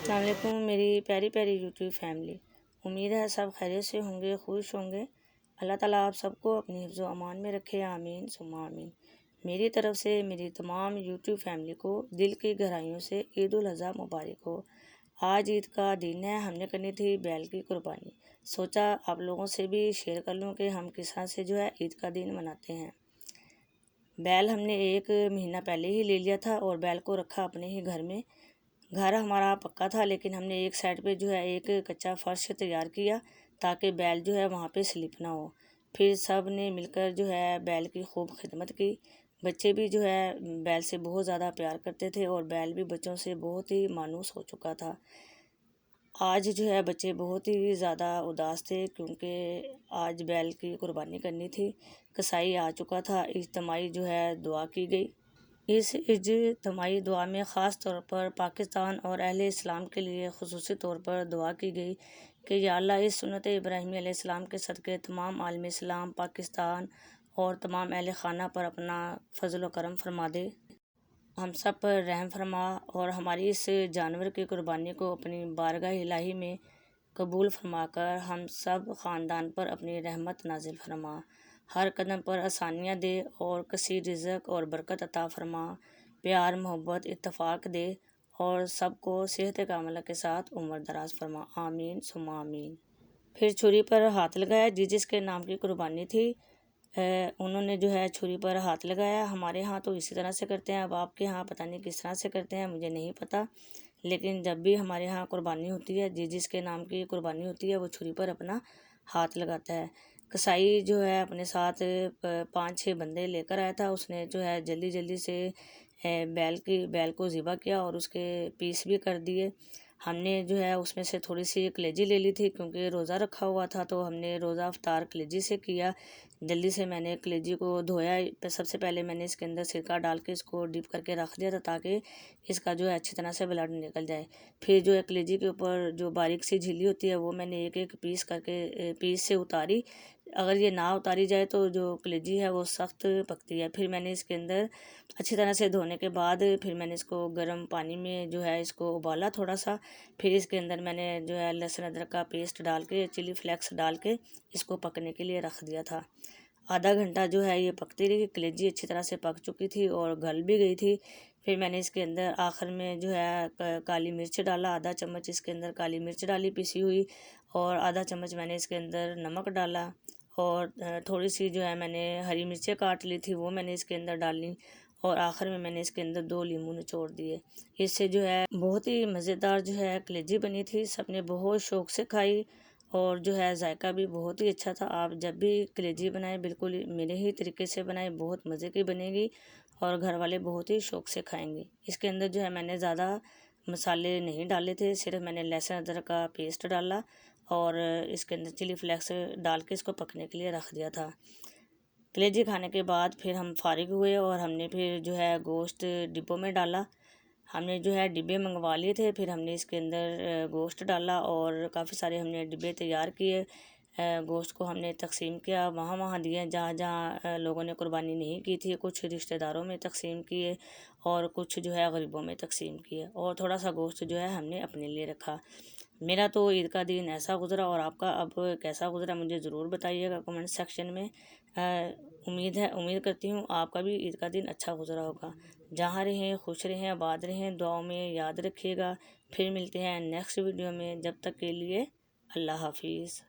अस्सलाम वालेकुम मेरी प्यारी प्यारी यूट्यूब फैमिली। उम्मीद है सब खैरियत से होंगे, खुश होंगे। अल्लाह ताला आप सबको अपनी हिफ्ज़ व अमान में रखे, आमीन सुम्मा आमीन। मेरी तरफ से मेरी तमाम यूट्यूब फैमिली को दिल की गहराइयों से ईद उल अज़हा मुबारक हो। आज ईद का दिन है, हमने करनी थी बैल की कुर्बानी। सोचा आप लोगों से भी शेयर कर लूँ कि हम किस तरह से जो है ईद का दिन मनाते हैं। बैल हमने 1 महीना पहले ही ले लिया था और बैल को रखा अपने ही घर में। घर हमारा पक्का था, लेकिन हमने एक साइड पे जो है एक कच्चा फर्श तैयार किया ताकि बैल जो है वहाँ पे स्लिप ना हो। फिर सब ने मिलकर जो है बैल की खूब खिदमत की। बच्चे भी जो है बैल से बहुत ज़्यादा प्यार करते थे और बैल भी बच्चों से बहुत ही मायूस हो चुका था। आज जो है बच्चे बहुत ही ज़्यादा उदास थे क्योंकि आज बैल की कुर्बानी करनी थी। कसाई आ चुका था, इज्तिमाई जो है दुआ की गई। इस इज्तिमाई दुआ में ख़ास तौर पर पाकिस्तान और अहले इस्लाम के लिए ख़ुसूसी तौर पर दुआ की गई कि या अल्लाह इस सुन्नत इब्राहीमी अलैहिस्सलाम के सदक़े तमाम आलम इस्लाम, पाकिस्तान और तमाम अहले ख़ाना पर अपना फ़ज़ल व करम फरमा दे, हम सब पर रहम फरमा और हमारी इस जानवर की कुर्बानी को अपनी बारगाह इलाही में कबूल फरमाकर हम सब ख़ानदान पर अपनी रहमत नाजिल फरमा। हर कदम पर आसानियाँ दे और कसीर रिज़्क़ और बरकत अता फरमा। प्यार मोहब्बत इत्तफ़ाक़ दे और सबको सेहत कामिला के साथ उम्र दराज फरमा, आमीन सुम्मा आमीन। फिर छुरी पर हाथ लगाया। जिसके नाम की कुर्बानी थी उन्होंने जो है छुरी पर हाथ लगाया। हमारे यहाँ तो इसी तरह से करते हैं, अब आपके यहाँ पता नहीं किस तरह से करते हैं, मुझे नहीं पता। लेकिन जब भी हमारे यहाँ कुर्बानी होती है, जिसके नाम की कुर्बानी होती है, वो छुरी पर अपना हाथ लगाता है। कसाई जो है अपने साथ 5-6 बंदे लेकर आया था। उसने जो है जल्दी जल्दी से बैल को ज़िबा किया और उसके पीस भी कर दिए। हमने जो है उसमें से थोड़ी सी कलेजी ले ली थी क्योंकि रोज़ा रखा हुआ था, तो हमने रोज़ा अफ्तार कलेजी से किया। जल्दी से मैंने कलेजी को धोया। सबसे पहले मैंने इसके अंदर सिरका डाल के इसको डिप करके रख दिया था ताकि इसका जो है अच्छी तरह से ब्लड निकल जाए। फिर जो है कलेजी के ऊपर जो बारीक सी झिल्ली होती है वो मैंने एक एक पीस करके पीस से उतारी। अगर ये ना उतारी जाए तो जो कलेजी है वो सख्त पकती है। फिर मैंने इसके अंदर अच्छी तरह से धोने के बाद फिर मैंने इसको गर्म पानी में जो है इसको उबाला थोड़ा सा। फिर इसके अंदर मैंने जो है लहसुन अदरक का पेस्ट डाल के, चिली फ्लेक्स डाल के इसको पकने के लिए रख दिया था। आधा घंटा जो है ये पकती रही। कलेजी अच्छी तरह से पक चुकी थी और गल भी गई थी। फिर मैंने इसके अंदर आखिर में जो है काली मिर्च डाला, आधा चम्मच इसके अंदर काली मिर्च डाली पिसी हुई, और आधा चम्मच मैंने इसके अंदर नमक डाला, और थोड़ी सी जो है मैंने हरी मिर्चें काट ली थी वो मैंने इसके अंदर डाली, और आखिर में मैंने इसके अंदर 2 नींबू निचोड़ दिए। इससे जो है बहुत ही मज़ेदार जो है कलेजी बनी थी। सबने बहुत शौक़ से खाई और जो है जायका भी बहुत ही अच्छा था। आप जब भी कलेजी बनाएं बिल्कुल मेरे ही तरीके से बनाएं, बहुत मज़े की बनेगी और घर वाले बहुत ही शौक़ से खाएंगे। इसके अंदर जो है मैंने ज़्यादा मसाले नहीं डाले थे, सिर्फ मैंने लहसुन अदरक का पेस्ट डाला और इसके अंदर चिली फ्लेक्स डाल के इसको पकने के लिए रख दिया था। कलेजी खाने के बाद फिर हम फारिग हुए और हमने फिर जो है गोश्त डिब्बों में डाला। हमने जो है डिब्बे मंगवा लिए थे, फिर हमने इसके अंदर गोश्त डाला और काफ़ी सारे हमने डिब्बे तैयार किए। गोश्त को हमने तकसीम किया, वहाँ वहाँ दिए जहाँ जहाँ लोगों ने कुर्बानी नहीं की थी। कुछ रिश्तेदारों में तकसीम किए और कुछ जो है गरीबों में तकसीम किए, और थोड़ा सा गोश्त जो है हमने अपने लिए रखा। मेरा तो ईद का दिन ऐसा गुज़रा, और आपका अब कैसा गुज़रा मुझे ज़रूर बताइएगा कमेंट सेक्शन में। उम्मीद करती हूँ आपका भी ईद का दिन अच्छा गुज़रा होगा। जहाँ रहें खुश रहें, आबाद रहें, दुआओं में याद रखिएगा। फिर मिलते हैं नेक्स्ट वीडियो में, जब तक के लिए अल्लाह हाफिज़।